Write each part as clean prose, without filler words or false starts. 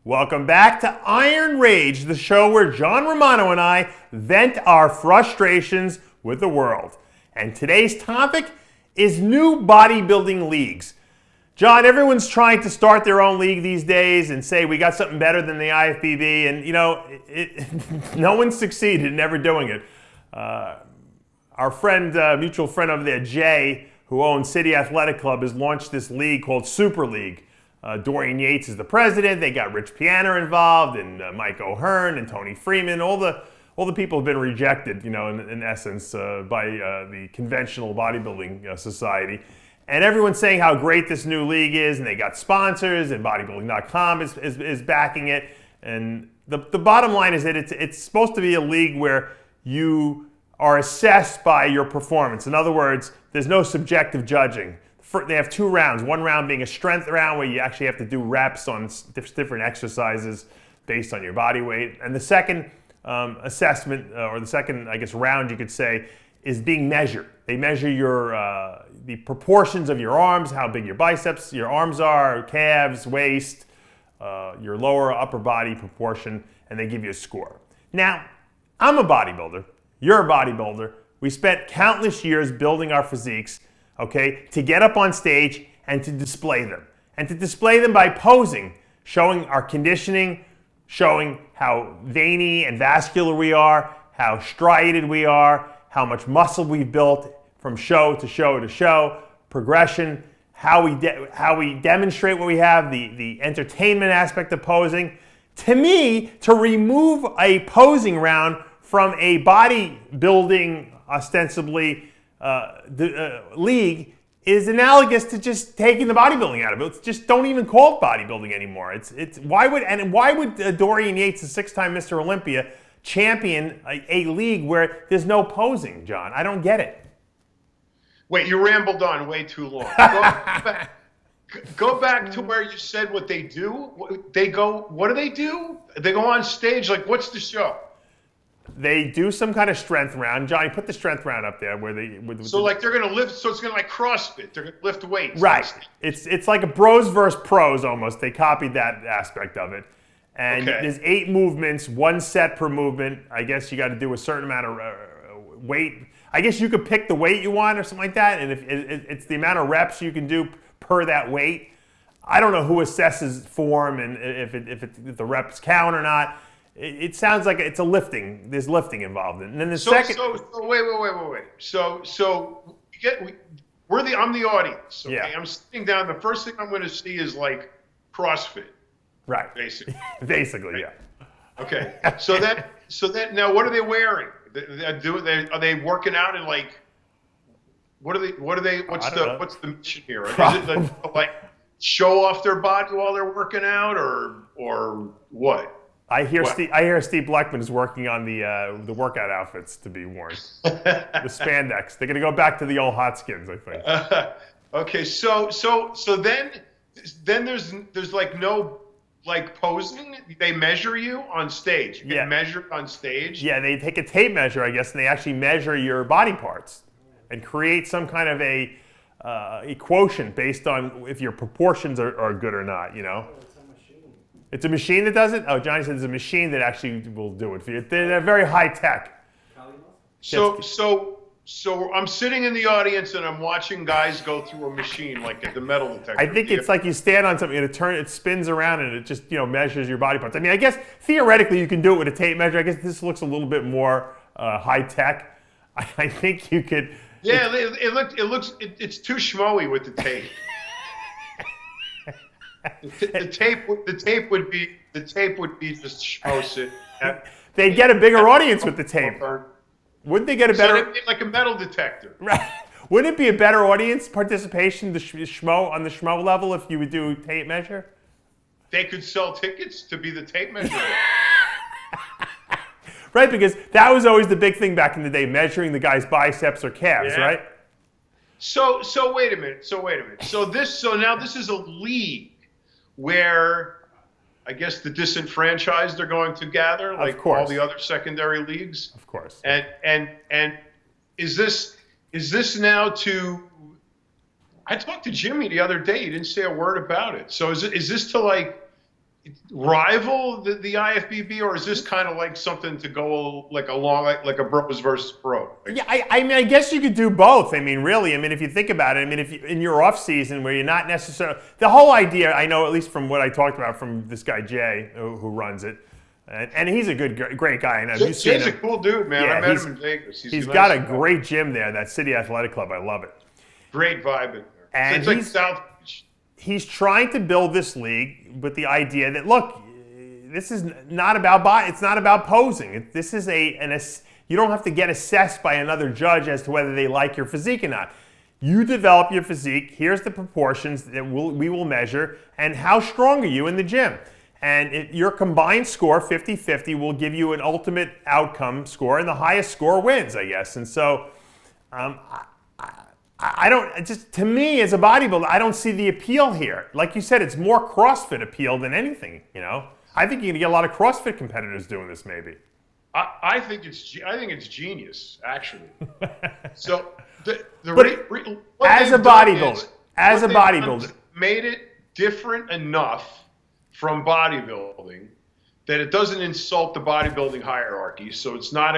Welcome back to Iron Rage, the show where John Romano and I vent our frustrations with the world. And today's topic is new bodybuilding leagues. John, everyone's trying to start their own league these days and say we got something better than the IFBB, and no one's succeeded in ever doing it. Our friend, mutual friend over there, Jay, who owns City Athletic Club, has launched this league called Super League. Dorian Yates is the president. They got Rich Piana involved, and Mike O'Hearn and Tony Freeman. All the people have been rejected, in essence, by the conventional bodybuilding society. And everyone's saying how great this new league is, and they got sponsors, and bodybuilding.com is backing it. And the bottom line is that it's supposed to be a league where you are assessed by your performance. In other words, there's no subjective judging. They have 2 rounds, one round being a strength round where you actually have to do reps on different exercises based on your body weight. And the second assessment, or the second, round you could say, is being measured. They measure the proportions of your arms, how big your biceps, your arms are, calves, waist, your lower upper body proportion, and they give you a score. Now, I'm a bodybuilder. You're a bodybuilder. We spent countless years building our physiques, to get up on stage and to display them. And to display them by posing, showing our conditioning, showing how veiny and vascular we are, how striated we are, how much muscle we've built from show to show to show, progression, how we demonstrate what we have, the entertainment aspect of posing. To me, to remove a posing round from a bodybuilding, ostensibly, league is analogous to just taking the bodybuilding out of it. It's just don't even call it bodybuilding anymore. Why would Dorian Yates, a 6-time Mr. Olympia, champion a league where there's no posing, John? I don't get it. Wait, you rambled on way too long. Go back to where you said what they do. What do they do? They go on stage, what's the show? They do some kind of strength round. Johnny, put the strength round up there where they. They're going to lift. So it's going to CrossFit. They're going to lift weights. Right. It's like a bros versus pros almost. They copied that aspect of it, and there's 8 movements, 1 set per movement. I guess you got to do a certain amount of weight. I guess you could pick the weight you want or something like that, and if it's the amount of reps you can do per that weight. I don't know who assesses form and if the reps count or not. It sounds like it's a lifting. There's lifting involved in it. And then second. Wait. I'm the audience. Okay? Yeah. I'm sitting down. The first thing I'm going to see is CrossFit. Right. Basically. Basically, yeah. Okay. So that now what are they wearing? Are they working out in what's the mission here? Is it show off their body while they're working out or what? I hear Steve Blackman is working on the workout outfits to be worn. The spandex. They're going to go back to the old hot skins, I think. Okay, so then there's no posing. They measure you on stage. You get measured on stage. Yeah, they take a tape measure, I guess, and they actually measure your body parts and create some kind of a quotient based on if your proportions are good or not. It's a machine that does it? Oh, Johnny said it's a machine that actually will do it for you. They're very high tech. So I'm sitting in the audience and I'm watching guys go through a machine like the metal detector. I think it's like you stand on something and it spins around and it just measures your body parts. I mean, I guess theoretically you can do it with a tape measure. I guess this looks a little bit more high tech. I think you could. Yeah, it's too schmoey with the tape. The tape would be just schmoes. They'd get a bigger audience with the tape. Wouldn't they get a better? So like a metal detector. Right. Wouldn't it be a better audience participation, the schmo on the schmo level, if you would do tape measure? They could sell tickets to be the tape measure. Right, because that was always the big thing back in the day, measuring the guy's biceps or calves, right? So wait a minute. So now this is a league where I guess the disenfranchised are going to gather, like all the other secondary leagues. Of course. And is this now to? I talked to Jimmy the other day. He didn't say a word about it. So is this to rival the IFBB, or is this kind of like something to go like along like a bros versus pro? Yeah, I mean, I guess you could do both. I mean, really, I mean, if you think about it, I mean, if you, in your off season where you're not necessarily, the whole idea, I know at least from what I talked about from this guy Jay who runs it, and he's a great guy. And Jay's a cool dude, man. I met him in Vegas. He's got a great gym there, that City Athletic Club. I love it. Great vibe in there. And it's like South Beach. He's trying to build this league with the idea that, look, this is not about it's not about posing. This is you don't have to get assessed by another judge as to whether they like your physique or not. You develop your physique. Here's the proportions that we will measure, and how strong are you in the gym. And your combined score, 50-50, will give you an ultimate outcome score, and the highest score wins, I guess. And so, I don't, just to me as a bodybuilder, I don't see the appeal here. Like you said, it's more CrossFit appeal than anything, you know? I think you're gonna get a lot of CrossFit competitors doing this, maybe. I think it's genius, actually. So as a bodybuilder, made it different enough from bodybuilding that it doesn't insult the bodybuilding hierarchy. So it's not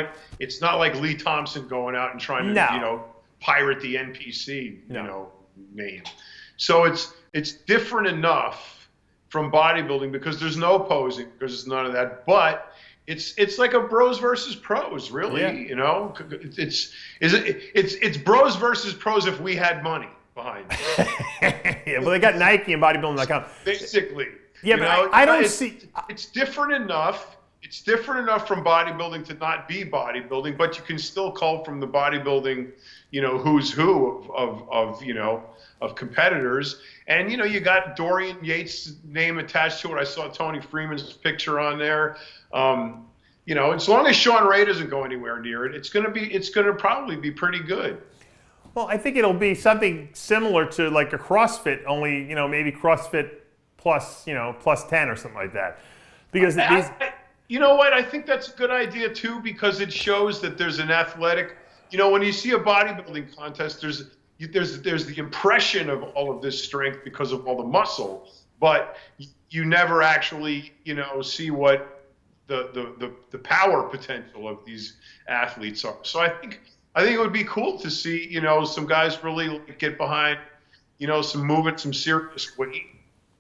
like Lee Thompson going out and trying to pirate the NPC name. So it's different enough from bodybuilding because there's no posing, because there's none of that. But it's like a bros versus pros, really. Yeah. You know, it's bros versus pros if we had money behind it. Yeah, well, they got Nike and bodybuilding.com. Basically. Yeah, but I don't see. It's different enough. It's different enough from bodybuilding to not be bodybuilding, but you can still call from the bodybuilding, who's who of competitors. And, you got Dorian Yates' name attached to it. I saw Tony Freeman's picture on there. As long as Sean Ray doesn't go anywhere near it, it's going to probably be pretty good. Well, I think it'll be something similar to like a CrossFit, only, maybe CrossFit plus 10 or something like that. Because you know what? I think that's a good idea too, because it shows that there's an athletic, when you see a bodybuilding contest, there's the impression of all of this strength because of all the muscle, but you never actually, see what the power potential of these athletes are. So I think it would be cool to see, some guys really get behind, some movement, some serious weight,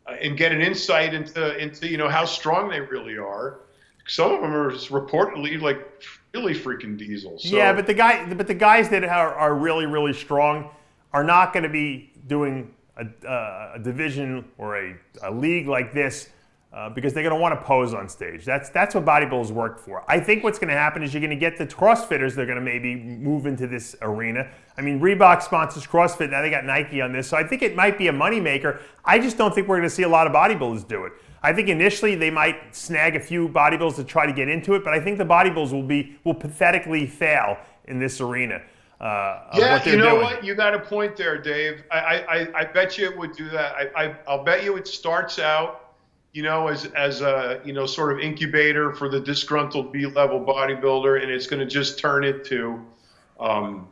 and get an insight into how strong they really are. Some of them are reportedly like really freaking diesel. So. Yeah, but the guys that are really, really strong are not going to be doing a division or a league like this because they're going to want to pose on stage. That's what bodybuilders work for. I think what's going to happen is you're going to get the CrossFitters. They're going to maybe move into this arena. I mean, Reebok sponsors CrossFit. Now they got Nike on this. So I think it might be a moneymaker. I just don't think we're going to see a lot of bodybuilders do it. I think initially they might snag a few bodybuilders to try to get into it, but I think the bodybuilders will pathetically fail in this arena. Yeah, you know what? You got a point there, Dave. I bet you it would do that. I'll bet you it starts out, as a sort of incubator for the disgruntled B-level bodybuilder, and it's going to just turn into, an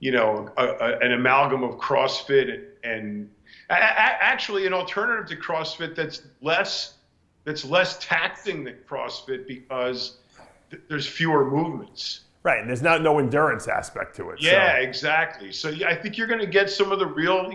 amalgam of CrossFit and actually an alternative to CrossFit that's less taxing than CrossFit because there's fewer movements. Right, and there's no endurance aspect to it. Yeah, so. Exactly. So I think you're going to get some of the real,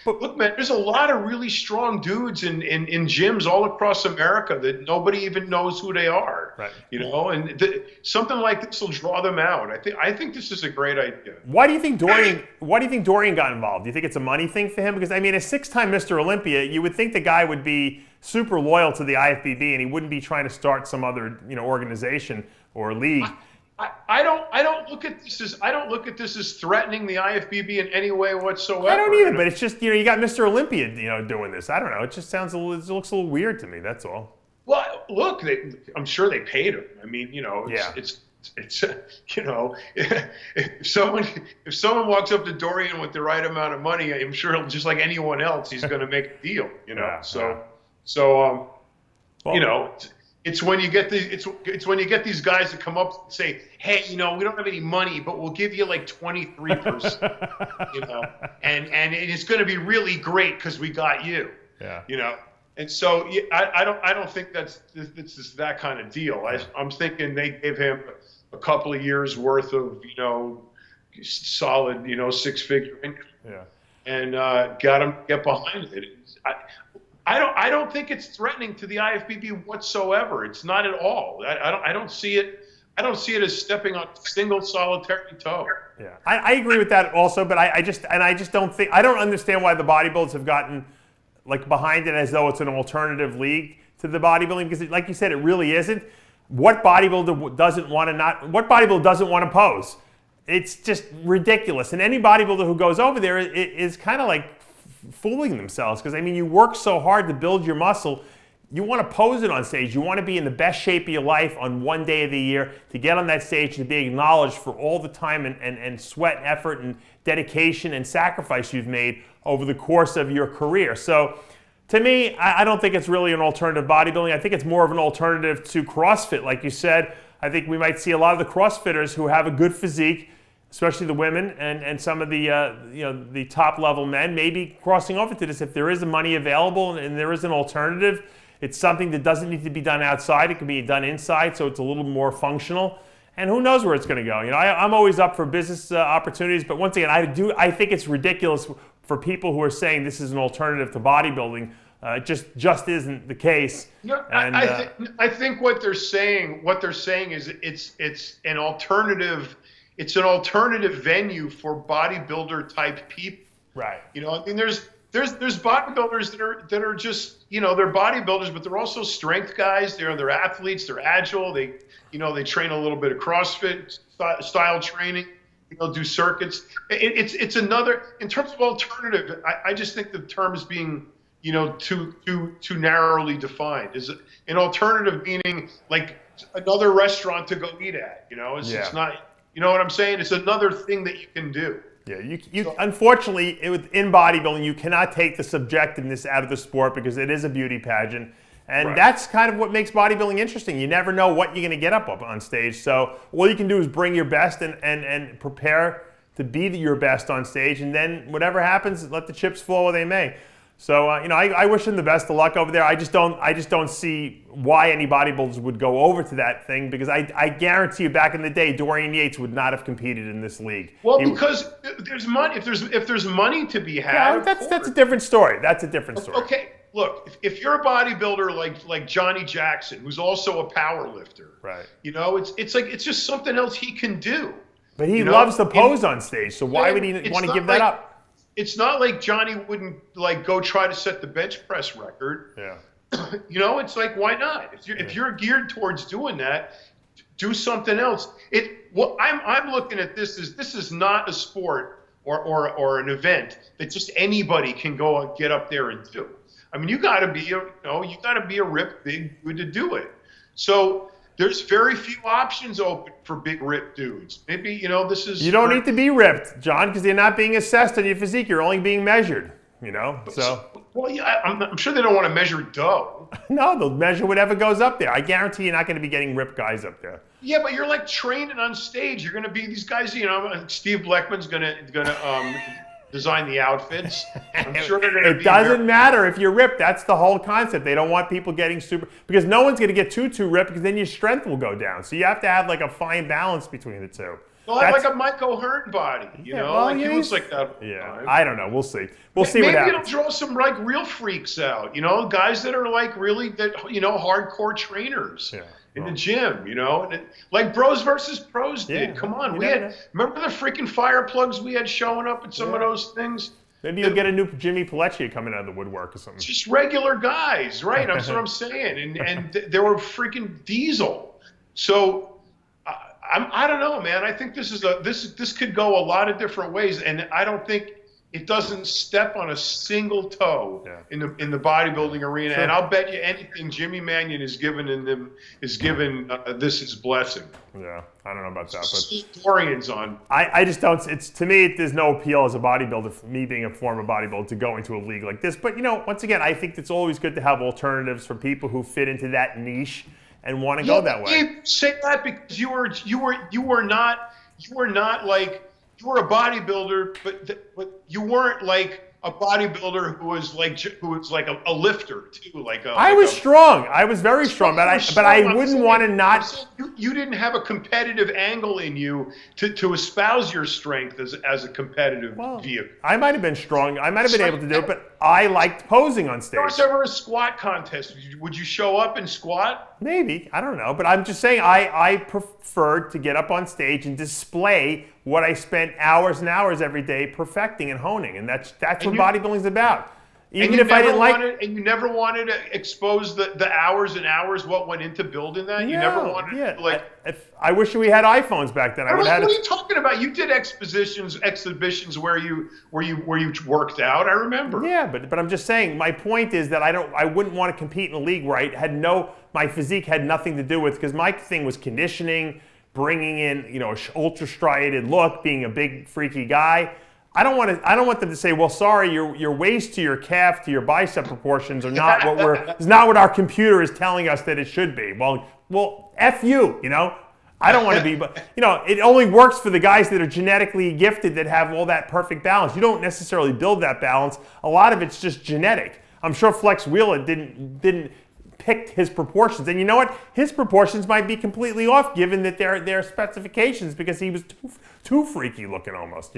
But look, man, there's a lot of really strong dudes in gyms all across America that nobody even knows who they are. Right. And something like this will draw them out. I think this is a great idea. Why do you think Dorian got involved? Do you think it's a money thing for him? Because I mean, a 6-time Mr. Olympia, you would think the guy would be super loyal to the IFBB and he wouldn't be trying to start some other, organization or league. I don't look at this as threatening the IFBB in any way whatsoever. I don't either, but it's just you got Mr. Olympia doing this. I don't know. It just sounds it looks a little weird to me. That's all. Well, look, I'm sure they paid him. I mean, it's if someone walks up to Dorian with the right amount of money, I'm sure just like anyone else, he's going to make a deal. It's when you get these guys that come up and say, "Hey, we don't have any money, but we'll give you like 23%, and it's going to be really great because we got you." Yeah. And so yeah, I don't think this is that kind of deal. I'm thinking they gave him a couple of years worth of solid 6-figure income. Yeah. And got him to get behind it. I don't think it's threatening to the IFBB whatsoever. It's not at all. I don't see it. I don't see it as stepping on a single solitary toe. Yeah, I agree with that also, but I just don't think, I don't understand why the bodybuilders have gotten like behind it as though it's an alternative league to the bodybuilding, because like you said, it really isn't. What bodybuilder doesn't want to pose? It's just ridiculous. And any bodybuilder who goes over there is kind of like fooling themselves, because I mean, you work so hard to build your muscle. You want to pose it on stage. You want to be in the best shape of your life on one day of the year, to get on that stage, to be acknowledged for all the time and sweat, effort, and dedication and sacrifice you've made over the course of your career. So to me, I don't think it's really an alternative bodybuilding. I think it's more of an alternative to CrossFit. Like you said, I think we might see a lot of the CrossFitters who have a good physique, especially the women and some of the the top level men, maybe crossing over to this if there is the money available and there is an alternative. It's something that doesn't need to be done outside. It can be done inside, so it's a little more functional. And who knows where it's going to go? I'm always up for business opportunities, but once again, I think it's ridiculous for people who are saying this is an alternative to bodybuilding. It just isn't the case. No, I think what they're saying is it's an alternative. It's an alternative venue for bodybuilder type people. Right. I mean, there's bodybuilders that are just they're bodybuilders, but they're also strength guys. They're athletes. They're agile. They train a little bit of CrossFit style training. Do circuits. It's another, in terms of alternative. I just think the term is being too narrowly defined. Is an alternative meaning like another restaurant to go eat at? It's not. You know what I'm saying? It's another thing that you can do. Yeah, you unfortunately, in bodybuilding, you cannot take the subjectiveness out of the sport because it is a beauty pageant. And that's kind of what makes bodybuilding interesting. You never know what you're going to get up on stage. So all you can do is bring your best and prepare to be your best on stage. And then whatever happens, let the chips fall where they may. So I wish him the best of luck over there. I just don't see why any bodybuilders would go over to that thing, because I guarantee you, back in the day, Dorian Yates would not have competed in this league. Well, because there's money. If there's money to be had, that's a different story. That's a different story. Okay, look, if you're a bodybuilder like Johnny Jackson, who's also a power lifter, right? It's just something else he can do. But he loves to pose on stage, so why would he want to give that up? It's not like Johnny wouldn't go try to set the bench press record. Yeah. It's like, why not? If you're geared towards doing that, do something else. I'm looking at this is not a sport or an event that just anybody can go and get up there and do. I mean, you got to be a ripped big dude to do it. So there's very few options open for big ripped dudes. Maybe this is. You don't need to be ripped, John, because you're not being assessed on your physique. You're only being measured. So. Well, yeah, I'm sure they don't want to measure dough. No, they'll measure whatever goes up there. I guarantee you're not going to be getting ripped guys up there. Yeah, but you're like training on stage. You're going to be these guys. Steve Bleckman's going to design the outfits. I'm sure they're going to. It doesn't matter if you're ripped. That's the whole concept. They don't want people getting super, because no one's going to get too ripped, because then your strength will go down. So you have to have like a fine balance between the two. Well, I have like a Mike O'Hearn body, he looks like that. Yeah, I don't know. We'll see. We'll see what happens. Maybe it'll draw some like real freaks out, guys that are like really hardcore trainers in the gym, like Bros versus Pros did. Yeah, come on, remember the freaking fire plugs we had showing up at some of those things? Maybe you'll get a new Jimmy Pelleccia coming out of the woodwork or something. Just regular guys, right? That's what I'm saying, and they were freaking diesel. So. I don't know, man. I think this could go a lot of different ways, and I don't think it doesn't step on a single toe in the bodybuilding arena. Sure. And I'll bet you anything, Jimmy Mannion is given this his blessing. Yeah, I don't know about that, but Dorian's on. I just don't. To me, there's no appeal as a bodybuilder, for me being a former bodybuilder, to go into a league like this. But once again, I think it's always good to have alternatives for people who fit into that niche and want to go that way. You say that because you were not like, you were a bodybuilder, but you weren't like a bodybuilder who was like a lifter too, I was strong. I was very strong, but I wouldn't want to not. You didn't have a competitive angle in you to espouse your strength as a competitive vehicle. I might have been strong. I might have been able to do it, but I liked posing on stage. If there was ever a squat contest, would you show up and squat? Maybe. I don't know. But I'm just saying I preferred to get up on stage and display what I spent hours and hours every day perfecting and honing. And that's what bodybuilding's about. Even if I didn't like it. And you never wanted to expose the hours and hours what went into building that? You never wanted to I wish we had iPhones back then. What are you talking about? You did exhibitions where you worked out. I remember. Yeah, but I'm just saying. My point is that I wouldn't want to compete in a league where I had my physique had nothing to do with, because my thing was conditioning, bringing in an ultra striated look, being a big freaky guy. I don't want them to say, well, sorry, your waist to your calf to your bicep proportions are not is not what our computer is telling us that it should be. Well, F you, I don't want to be, but it only works for the guys that are genetically gifted, that have all that perfect balance. You don't necessarily build that balance. A lot of it's just genetic. I'm sure Flex Wheeler didn't pick his proportions, and you know what? His proportions might be completely off given that their specifications, because he was too freaky looking almost,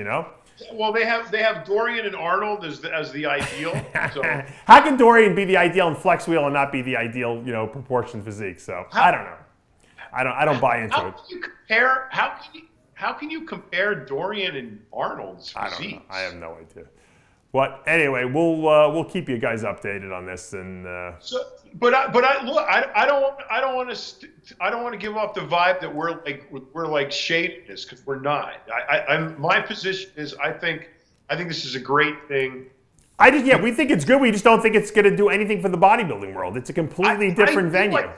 Well, they have Dorian and Arnold as the ideal. So. How can Dorian be the ideal and Flex Wheel and not be the ideal, proportion physique? So I don't know. I don't buy into it. How can you compare Dorian and Arnold's physiques? I don't know. I have no idea. But anyway, we'll keep you guys updated on this. And but I don't want to give off the vibe that we're like shading this, because we're not. My position is I think this is a great thing. We think it's good. We just don't think it's going to do anything for the bodybuilding world. It's a completely different venue.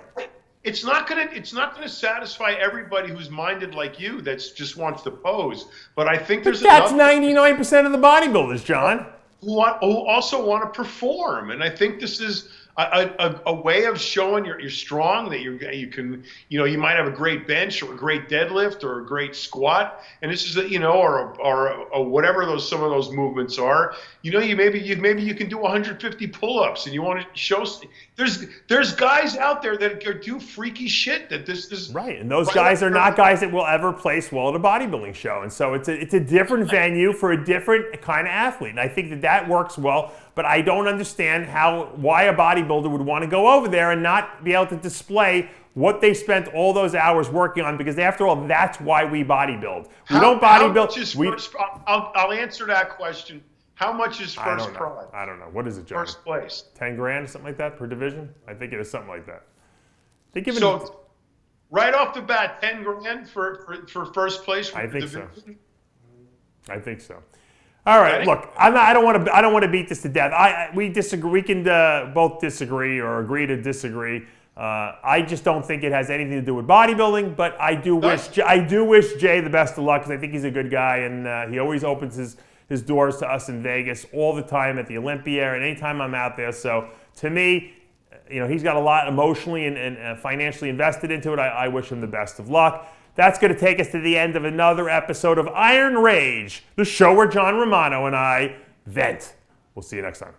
It's not gonna satisfy everybody who's minded like you, that just wants to pose. But I think that's 99% of the bodybuilders, John. Who also want to perform, and I think this is a way of showing you're strong, that you can you might have a great bench or a great deadlift or a great squat, and this is or whatever some of those movements are. Maybe you can do 150 pull-ups, and you want to show. There's guys out there that do freaky shit that this is right, and those guys are not guys that will ever place well at a bodybuilding show, and so it's a different venue for a different kind of athlete, and I think that works well. But I don't understand why a bodybuilder would want to go over there and not be able to display what they spent all those hours working on, because after all, that's why we bodybuild. We don't bodybuild. I'll answer that question. How much is first prize? I don't know. What is it, John? First place. 10 grand or something like that per division? I think it is something like that. Right off the bat, 10 grand for first place. I think so. I think so. All right, look, I don't want to beat this to death. We disagree. We can both disagree or agree to disagree. I just don't think it has anything to do with bodybuilding. But I do wish Jay the best of luck, because I think he's a good guy, and he always opens his doors to us in Vegas all the time at the Olympia and anytime I'm out there. So to me, he's got a lot emotionally and financially invested into it. I wish him the best of luck. That's going to take us to the end of another episode of Iron Rage, the show where John Romano and I vent. We'll see you next time.